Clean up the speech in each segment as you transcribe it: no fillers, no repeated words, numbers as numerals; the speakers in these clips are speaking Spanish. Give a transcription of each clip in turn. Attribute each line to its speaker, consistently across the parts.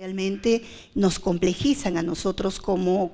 Speaker 1: Realmente nos complejizan a nosotros como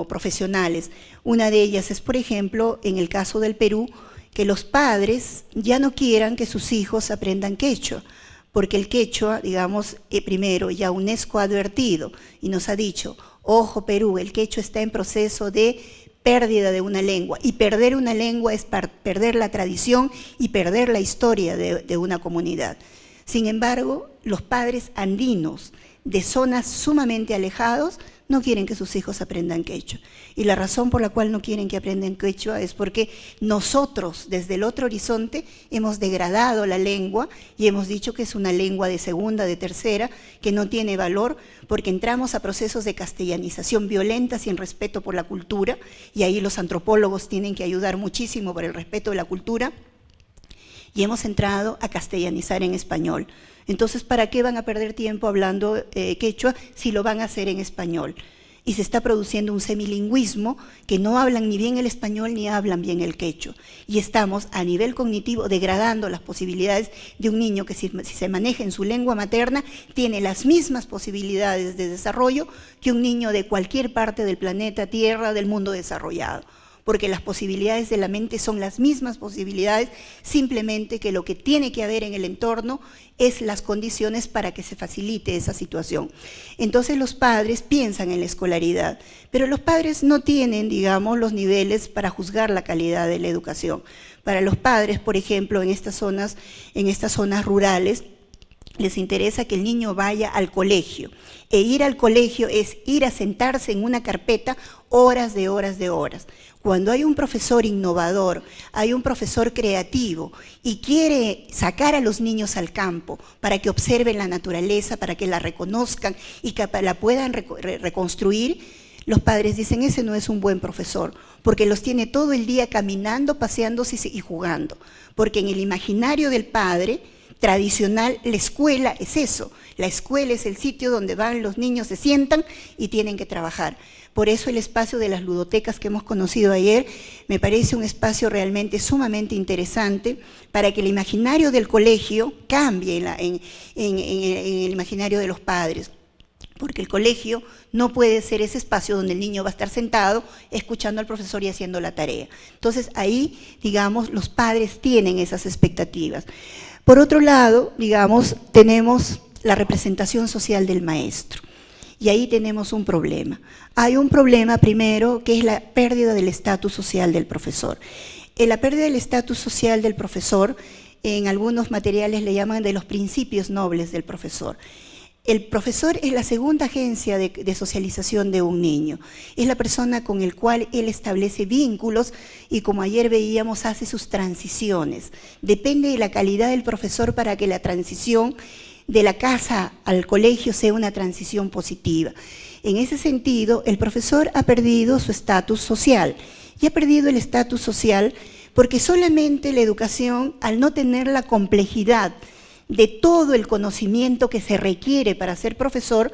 Speaker 1: profesionales. Una de ellas es, por ejemplo, en el caso del Perú, que los padres ya no quieran que sus hijos aprendan quechua, porque el quechua, digamos, primero ya UNESCO ha advertido y nos ha dicho, ojo Perú, el quechua está en proceso de pérdida de una lengua, y perder una lengua es perder la tradición y perder la historia de una comunidad. Sin embargo, los padres andinos de zonas sumamente alejados no quieren que sus hijos aprendan quechua. Y la razón por la cual no quieren que aprendan quechua es porque nosotros, desde el otro horizonte, hemos degradado la lengua y hemos dicho que es una lengua de segunda, de tercera, que no tiene valor, porque entramos a procesos de castellanización violenta sin respeto por la cultura, y ahí los antropólogos tienen que ayudar muchísimo por el respeto de la cultura, y hemos entrado a castellanizar en español. Entonces, ¿para qué van a perder tiempo hablando quechua si lo van a hacer en español? Y se está produciendo un semilingüismo que no hablan ni bien el español ni hablan bien el quechua. Y estamos a nivel cognitivo degradando las posibilidades de un niño que si se maneja en su lengua materna tiene las mismas posibilidades de desarrollo que un niño de cualquier parte del planeta Tierra, del mundo desarrollado. Porque las posibilidades de la mente son las mismas posibilidades, simplemente que lo que tiene que haber en el entorno es las condiciones para que se facilite esa situación. Entonces los padres piensan en la escolaridad, pero los padres no tienen, digamos, los niveles para juzgar la calidad de la educación. Para los padres, por ejemplo, en estas zonas rurales, les interesa que el niño vaya al colegio. E ir al colegio es ir a sentarse en una carpeta horas de horas de horas. Cuando hay un profesor innovador, hay un profesor creativo y quiere sacar a los niños al campo para que observen la naturaleza, para que la reconozcan y que la puedan reconstruir, los padres dicen, ese no es un buen profesor, porque los tiene todo el día caminando, paseándose y jugando. Porque en el imaginario del padre tradicional, la escuela es eso. La escuela es el sitio donde van los niños, se sientan y tienen que trabajar. Por eso el espacio de las ludotecas que hemos conocido ayer me parece un espacio realmente sumamente interesante para que el imaginario del colegio cambie en el imaginario de los padres. Porque el colegio no puede ser ese espacio donde el niño va a estar sentado escuchando al profesor y haciendo la tarea. Entonces ahí, digamos, los padres tienen esas expectativas. Por otro lado, digamos, tenemos la representación social del maestro. Y ahí tenemos un problema. Hay un problema primero que es la pérdida del estatus social del profesor. La pérdida del estatus social del profesor, en algunos materiales le llaman de los principios nobles del profesor. El profesor es la segunda agencia de socialización de un niño. Es la persona con el cual él establece vínculos y, como ayer veíamos, hace sus transiciones. Depende de la calidad del profesor para que la transición de la casa al colegio sea una transición positiva. En ese sentido, el profesor ha perdido su estatus social. Y ha perdido el estatus social porque solamente la educación, al no tener la complejidad de todo el conocimiento que se requiere para ser profesor,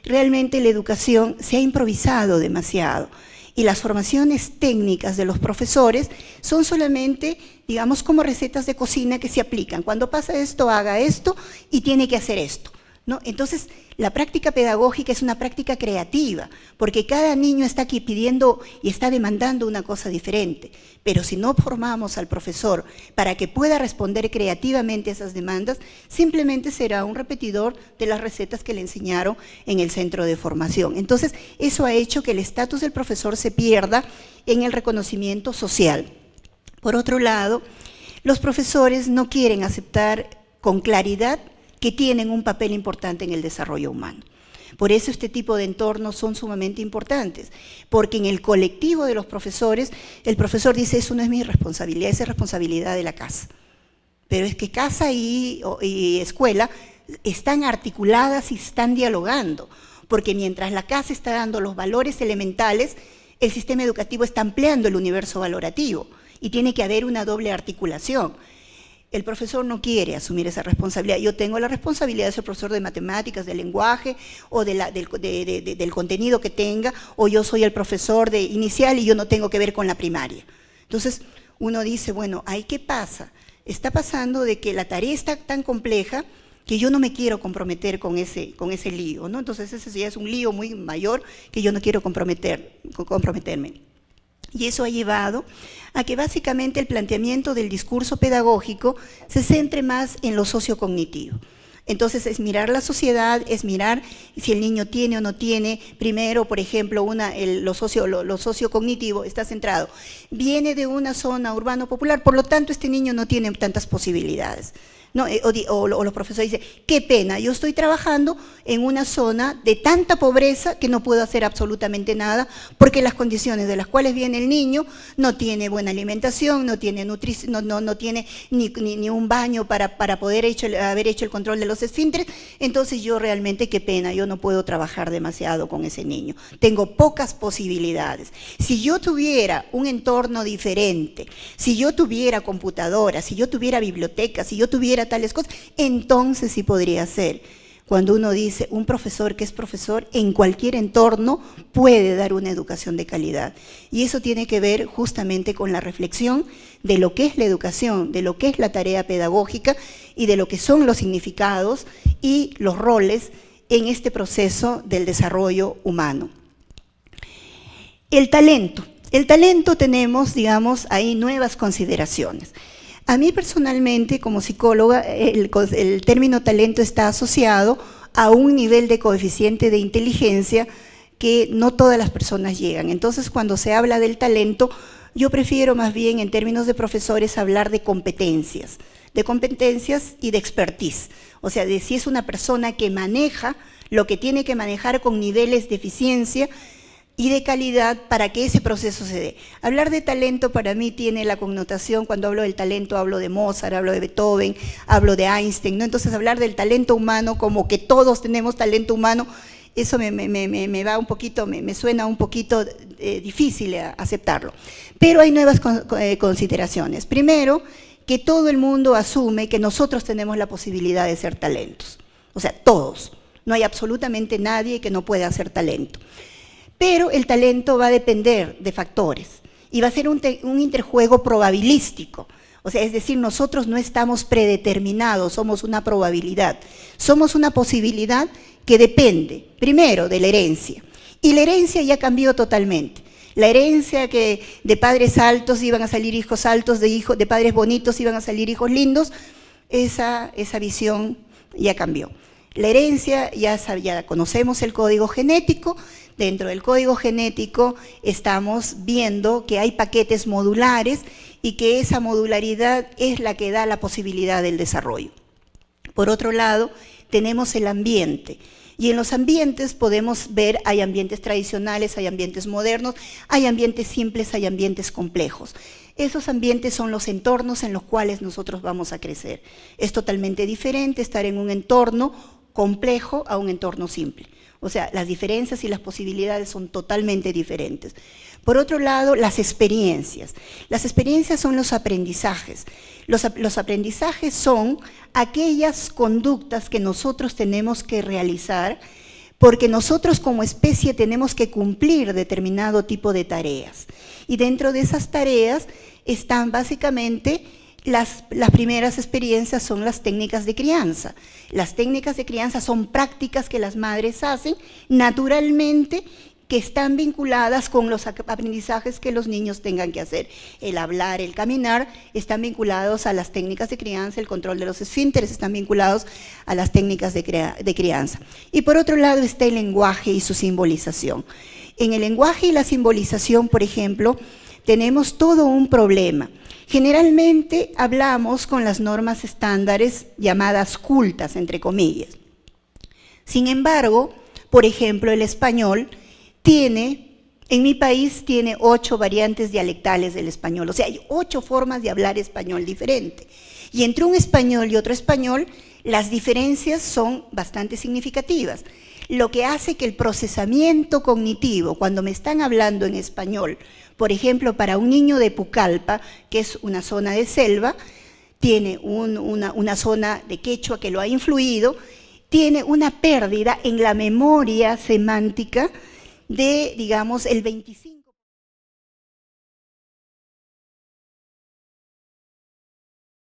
Speaker 1: realmente la educación se ha improvisado demasiado. Y las formaciones técnicas de los profesores son solamente, digamos, como recetas de cocina que se aplican. Cuando pasa esto, haga esto y tiene que hacer esto, ¿no? Entonces, la práctica pedagógica es una práctica creativa, porque cada niño está aquí pidiendo y está demandando una cosa diferente. Pero si no formamos al profesor para que pueda responder creativamente a esas demandas, simplemente será un repetidor de las recetas que le enseñaron en el centro de formación. Entonces, eso ha hecho que el estatus del profesor se pierda en el reconocimiento social. Por otro lado, los profesores no quieren aceptar con claridad que tienen un papel importante en el desarrollo humano. Por eso este tipo de entornos son sumamente importantes, porque en el colectivo de los profesores, el profesor dice, eso no es mi responsabilidad, esa es responsabilidad de la casa. Pero es que casa y escuela están articuladas y están dialogando, porque mientras la casa está dando los valores elementales, el sistema educativo está ampliando el universo valorativo y tiene que haber una doble articulación. El profesor no quiere asumir esa responsabilidad. Yo tengo la responsabilidad de ser profesor de matemáticas, de lenguaje o del contenido que tenga, o yo soy el profesor de inicial y yo no tengo que ver con la primaria. Entonces uno dice, bueno, ¿ahí qué pasa? Está pasando de que la tarea está tan compleja que yo no me quiero comprometer con ese lío, ¿no? Entonces ese ya es un lío muy mayor que yo no quiero comprometerme. Y eso ha llevado a que básicamente el planteamiento del discurso pedagógico se centre más en lo sociocognitivo. Entonces es mirar la sociedad, es mirar si el niño tiene o no tiene. Primero, por ejemplo, lo sociocognitivo está centrado. Viene de una zona urbano popular, por lo tanto este niño no tiene tantas posibilidades. ¿No? O los profesores dicen, qué pena, yo estoy trabajando en una zona de tanta pobreza que no puedo hacer absolutamente nada porque las condiciones de las cuales viene el niño no tiene buena alimentación, no tiene nutrición, no tiene ni un baño para poder haber hecho el control de los esfínteres. Entonces yo realmente, qué pena, yo no puedo trabajar demasiado con ese niño, tengo pocas posibilidades. Si yo tuviera un entorno diferente, si yo tuviera computadoras, si yo tuviera bibliotecas, si yo tuviera tales cosas, entonces sí podría ser. Cuando uno dice, un profesor que es profesor en cualquier entorno puede dar una educación de calidad. Y eso tiene que ver justamente con la reflexión de lo que es la educación, de lo que es la tarea pedagógica y de lo que son los significados y los roles en este proceso del desarrollo humano. El talento tenemos, digamos, ahí nuevas consideraciones. A mí personalmente, como psicóloga, el término talento está asociado a un nivel de coeficiente de inteligencia que no todas las personas llegan. Entonces, cuando se habla del talento, yo prefiero más bien, en términos de profesores, hablar de competencias y de expertise. O sea, de si es una persona que maneja lo que tiene que manejar con niveles de eficiencia y de calidad para que ese proceso se dé. Hablar de talento para mí tiene la connotación, cuando hablo del talento hablo de Mozart, hablo de Beethoven, hablo de Einstein, ¿no? Entonces hablar del talento humano como que todos tenemos talento humano, eso me va un poquito, me suena un poquito difícil aceptarlo. Pero hay nuevas consideraciones. Primero, que todo el mundo asume que nosotros tenemos la posibilidad de ser talentos. O sea, todos. No hay absolutamente nadie que no pueda hacer talento. Pero el talento va a depender de factores y va a ser un interjuego probabilístico. O sea, es decir, nosotros no estamos predeterminados, somos una probabilidad. Somos una posibilidad que depende, primero, de la herencia. Y la herencia ya cambió totalmente. La herencia que de padres altos iban a salir hijos altos, de padres bonitos iban a salir hijos lindos, esa visión ya cambió. La herencia, ya conocemos el código genético. Dentro del código genético estamos viendo que hay paquetes modulares y que esa modularidad es la que da la posibilidad del desarrollo. Por otro lado, tenemos el ambiente. Y en los ambientes podemos ver, hay ambientes tradicionales, hay ambientes modernos, hay ambientes simples, hay ambientes complejos. Esos ambientes son los entornos en los cuales nosotros vamos a crecer. Es totalmente diferente estar en un entorno complejo a un entorno simple. O sea, las diferencias y las posibilidades son totalmente diferentes. Por otro lado, las experiencias. Las experiencias son los aprendizajes. Los aprendizajes son aquellas conductas que nosotros tenemos que realizar porque nosotros como especie tenemos que cumplir determinado tipo de tareas. Y dentro de esas tareas están básicamente las primeras experiencias son las técnicas de crianza. Las técnicas de crianza son prácticas que las madres hacen naturalmente, que están vinculadas con los aprendizajes que los niños tengan que hacer. El hablar, el caminar, están vinculados a las técnicas de crianza, el control de los esfínteres, están vinculados a las técnicas de crianza. Y por otro lado está el lenguaje y su simbolización. En el lenguaje y la simbolización, por ejemplo, tenemos todo un problema. Generalmente hablamos con las normas estándares llamadas cultas, entre comillas. Sin embargo, por ejemplo, el español en mi país tiene 8 variantes dialectales del español, o sea, hay 8 formas de hablar español diferente. Y entre un español y otro español, las diferencias son bastante significativas. Lo que hace que el procesamiento cognitivo, cuando me están hablando en español, por ejemplo, para un niño de Pucallpa, que es una zona de selva, tiene una zona de quechua que lo ha influido, tiene una pérdida en la memoria semántica de, digamos, el 25%.